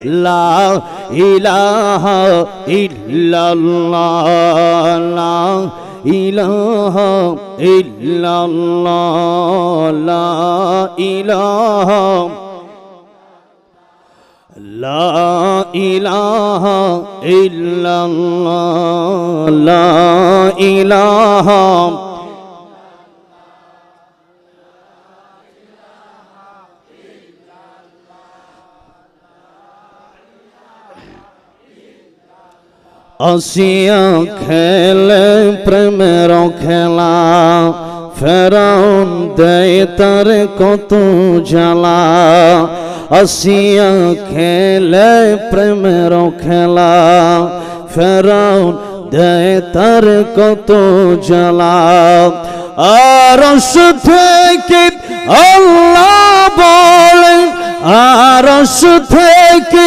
লা ইলাহা ইল্লাল্লাহ লা ইলাহা ইল্লাল্লাহ লা ইলাহা লা ইলাহা ইল্লাল্লাহ লা ইলাহা আসিয়া খেলে প্রেমের খেলা ফেরাউন দেয় তার কত জ্বালা আসিয়া খেলে প্রেমের খেলা ফেরাউন দেয় তার কত জ্বালা আরশ থেকে আল্লাহ বলে আরশ থেকে